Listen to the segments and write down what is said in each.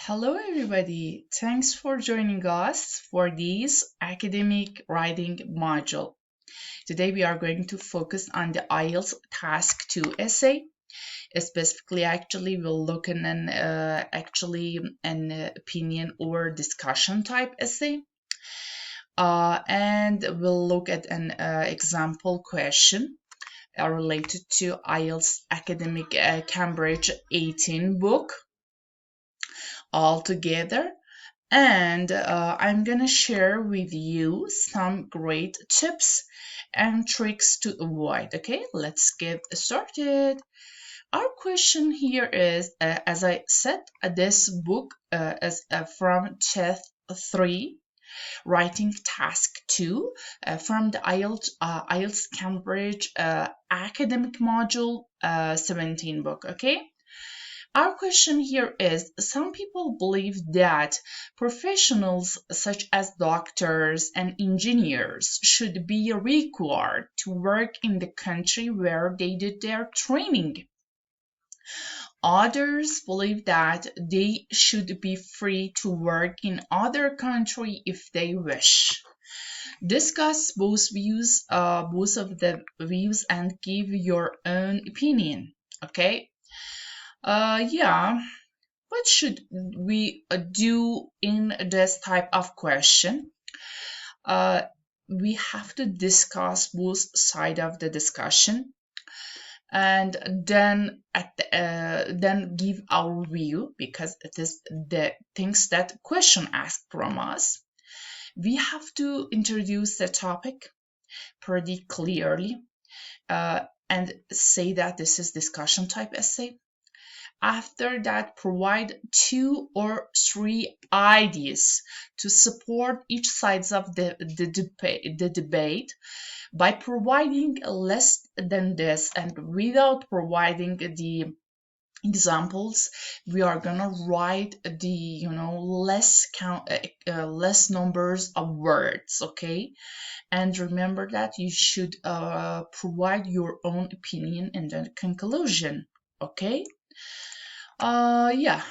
Hello, everybody. Thanks for joining us for this academic writing module. Today, we are going to focus on the IELTS Task 2 essay. Specifically, we'll look at an opinion or discussion type essay. And we'll look at an example question related to IELTS Academic Cambridge 18 book all together. And I'm gonna share with you some great tips and tricks to avoid. Okay, let's get started. Our question here is, as I said, this book is from Test 3, Writing Task 2, from the IELTS Cambridge Academic Module 17 book. Okay. Our question here is, some people believe that professionals such as doctors and engineers should be required to work in the country where they did their training. Others believe that they should be free to work in other country if they wish. Discuss both of the views and give your own opinion. Okay. Yeah, what should we do in this type of question? We have to discuss both sides of the discussion, and then then give our view, because it is the things that question asked from us. We have to introduce the topic pretty clearly and say that this is discussion type essay. After that, provide 2 or 3 ideas to support each sides of the debate. By providing less than this and without providing the examples, we are gonna write the less numbers of words. Okay, and remember that you should provide your own opinion in the conclusion. Okay. Yeah,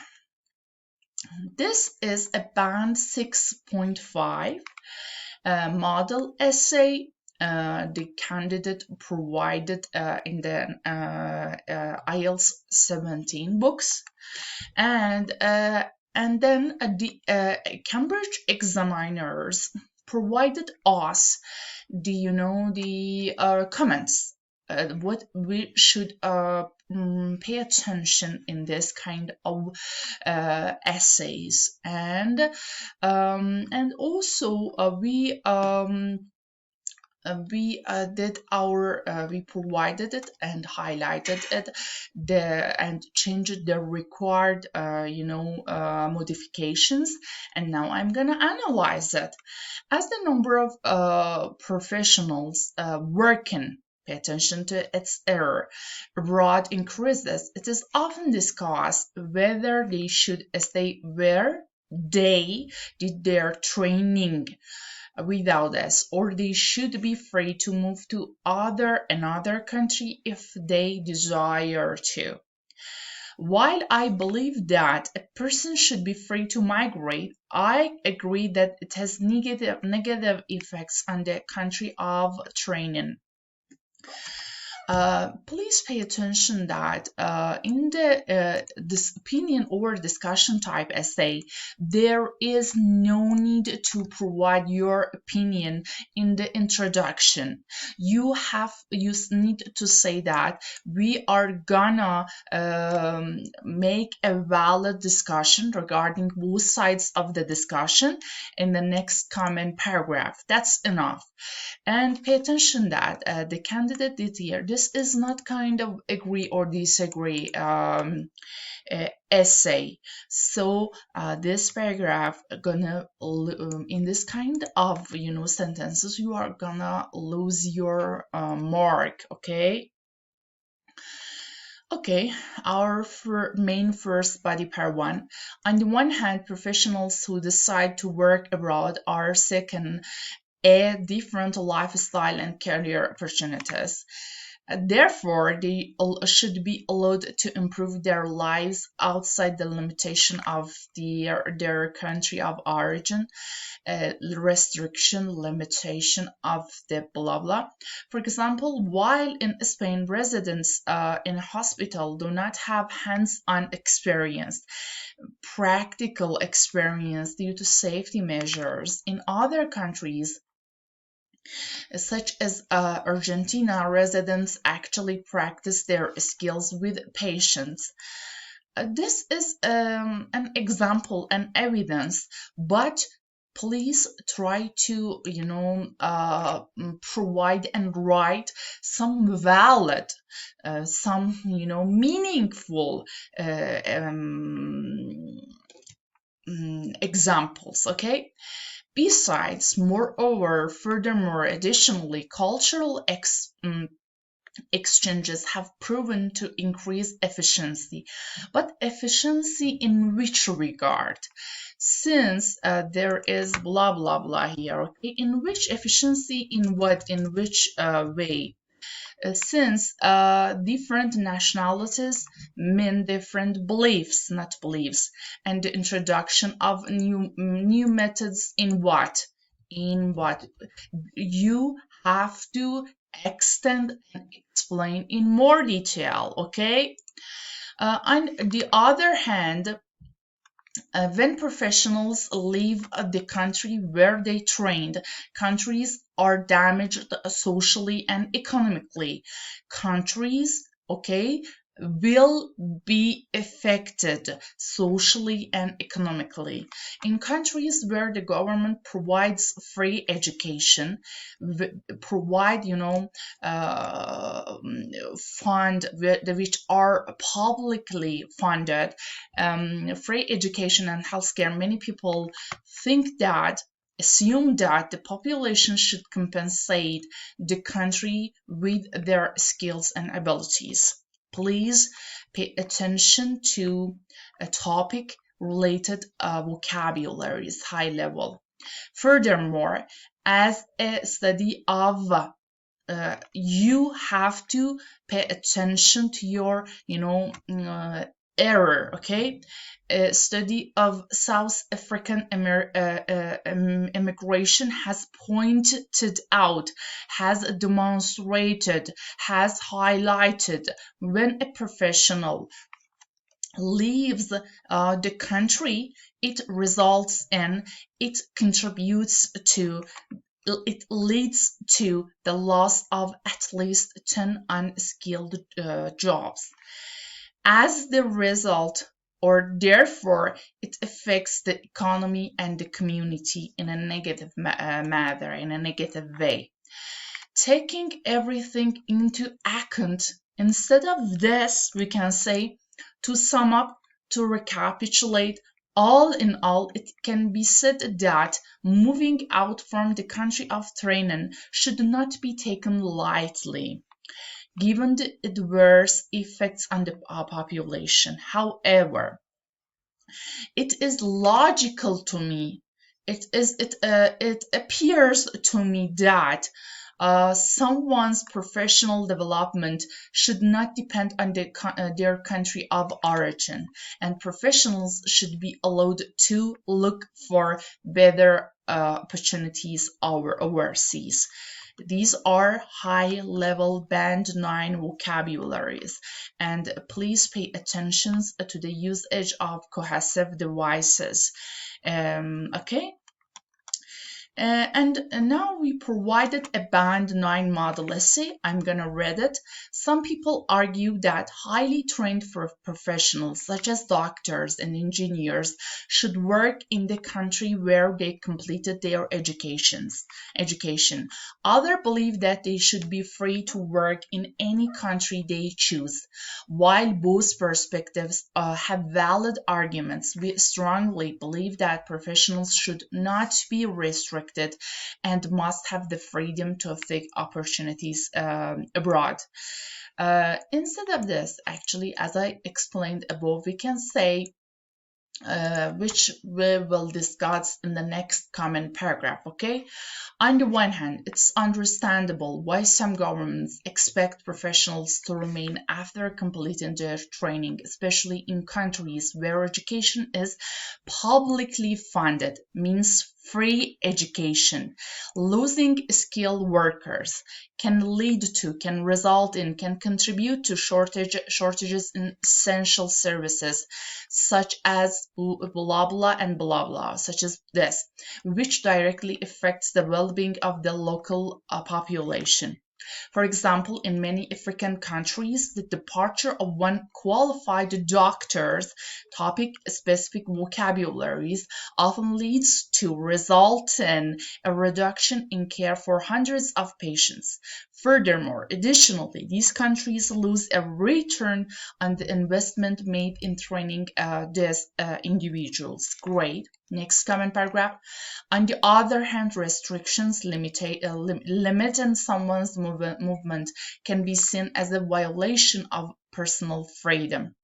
this is a band 6.5 model essay. The candidate provided in the IELTS 17 books, and then the Cambridge examiners provided us the comments. What we should pay attention in this kind of essays, and also we provided it and highlighted it and changed the required modifications, and now I'm gonna analyze it. As the number of professionals working, pay attention to its error, abroad increases, it is often discussed whether they should stay where they did their training without this, or they should be free to move to another country if they desire to. While I believe that a person should be free to migrate, I agree that it has negative effects on the country of training. Please pay attention that in this opinion or discussion type essay, there is no need to provide your opinion in the introduction. You need to say that we are gonna make a valid discussion regarding both sides of the discussion in the next comment paragraph. That's enough. And pay attention that the candidate did here, this is not kind of agree or disagree essay. So this paragraph gonna in this kind of sentences, you are gonna lose your mark. Okay, our main first body part 1. On the one hand, professionals who decide to work abroad are seeking a different lifestyle and career opportunities. Therefore, they should be allowed to improve their lives outside the limitation of their country of origin, restriction, limitation of the blah blah. For example, while in Spain, residents in hospital do not have hands-on experience, practical experience due to safety measures. In other countries, such as Argentina, residents actually practice their skills with patients. This is an example and evidence, but please try to, provide and write some valid, some, meaningful examples, okay? Besides, moreover, furthermore, additionally, cultural exchanges have proven to increase efficiency. But efficiency in which regard? Since there is blah blah blah here, okay? In which efficiency? In what? In which way? Since different nationalities mean different beliefs, not beliefs, and the introduction of new methods in what? In what? You have to extend and explain in more detail, okay? On the other hand, when professionals leave the country where they trained, countries are damaged socially and economically. Countries, okay, will be affected socially and economically. In countries where the government provides free education, provide, fund which are publicly funded, free education and healthcare, many people assume that the population should compensate the country with their skills and abilities. Please pay attention to a topic related vocabularies, high level. Furthermore, as a study of you have to pay attention to your error, okay? A study of South African immigration has pointed out, has demonstrated, has highlighted when a professional leaves the country, it results in, it contributes to, it leads to the loss of at least 10 unskilled jobs. As the result, or therefore, it affects the economy and the community in a negative manner, in a negative way. Taking everything into account, instead of this, we can say, to sum up, to recapitulate, all in all, it can be said that moving out from the country of training should not be taken lightly, given the adverse effects on the population. However, it is logical to me. It appears to me that someone's professional development should not depend on their country of origin, and professionals should be allowed to look for better opportunities overseas. These are high-level Band 9 vocabularies, and please pay attention to the usage of cohesive devices. Okay? And now we provided a Band 9 model essay. I'm going to read it. Some people argue that highly trained professionals, such as doctors and engineers, should work in the country where they completed their education. Others believe that they should be free to work in any country they choose. While both perspectives have valid arguments, we strongly believe that professionals should not be restricted and must have the freedom to seek opportunities abroad. Instead of this, actually, as I explained above, we can say which we will discuss in the next comment paragraph, okay? On the one hand, it's understandable why some governments expect professionals to remain after completing their training, especially in countries where education is publicly funded, means free education. Losing skilled workers can result in, can contribute to shortages in essential services, such as blah blah and blah blah, such as this, which directly affects the well-being of the local population. For example, in many African countries, the departure of one qualified doctor's topic-specific vocabularies often leads to result in a reduction in care for hundreds of patients. Furthermore, additionally, these countries lose a return on the investment made in training these individuals. Great. Next comment paragraph. On the other hand, restrictions limiting someone's movement can be seen as a violation of personal freedom.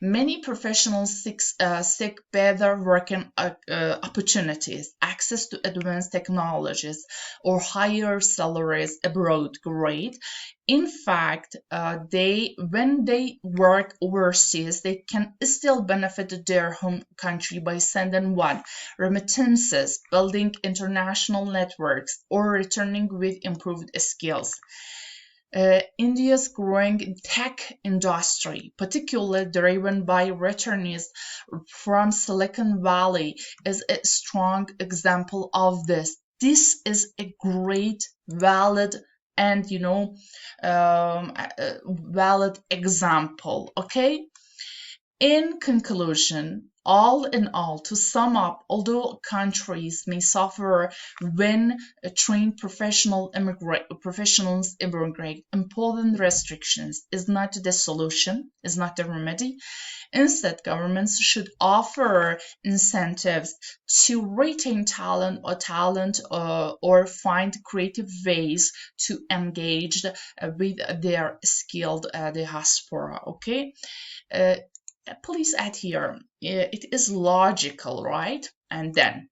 Many professionals seek better working opportunities, access to advanced technologies, or higher salaries abroad. Great. In fact, when they work overseas, they can still benefit their home country by sending remittances, building international networks, or returning with improved skills. India's growing tech industry, particularly driven by returnees from Silicon Valley, is a strong example of this. This is a great, valid, and valid example. Okay. In conclusion, all in all, to sum up, although countries may suffer when trained professionals immigrate, imposing restrictions is not the solution, is not the remedy. Instead, governments should offer incentives to retain talent or find creative ways to engage with their skilled diaspora. Okay. Please add here, it is logical, right? And then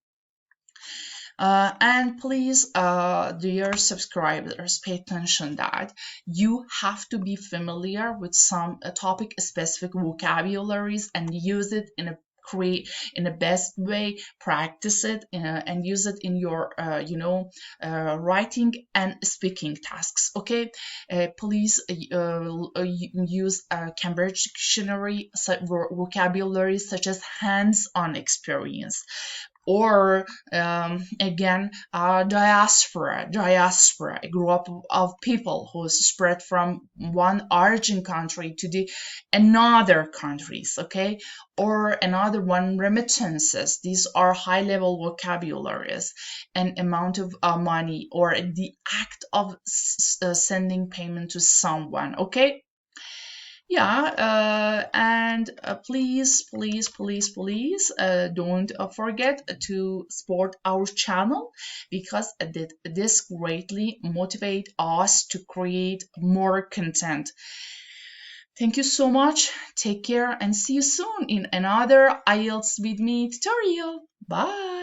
and please, dear subscribers, pay attention that you have to be familiar with some topic specific vocabularies and use it in a best way, practice it and use it in your writing and speaking tasks. Okay. Please use Cambridge Dictionary vocabulary such as hands-on experience, or again, diaspora, a group of people who spread from one origin country to the another countries. Okay. Or another one, remittances. These are high level vocabularies, an amount of money, or the act of sending payment to someone. Okay. Yeah, and please, don't forget to support our channel, because this greatly motivate us to create more content. Thank you so much. Take care and see you soon in another IELTS with me tutorial. Bye.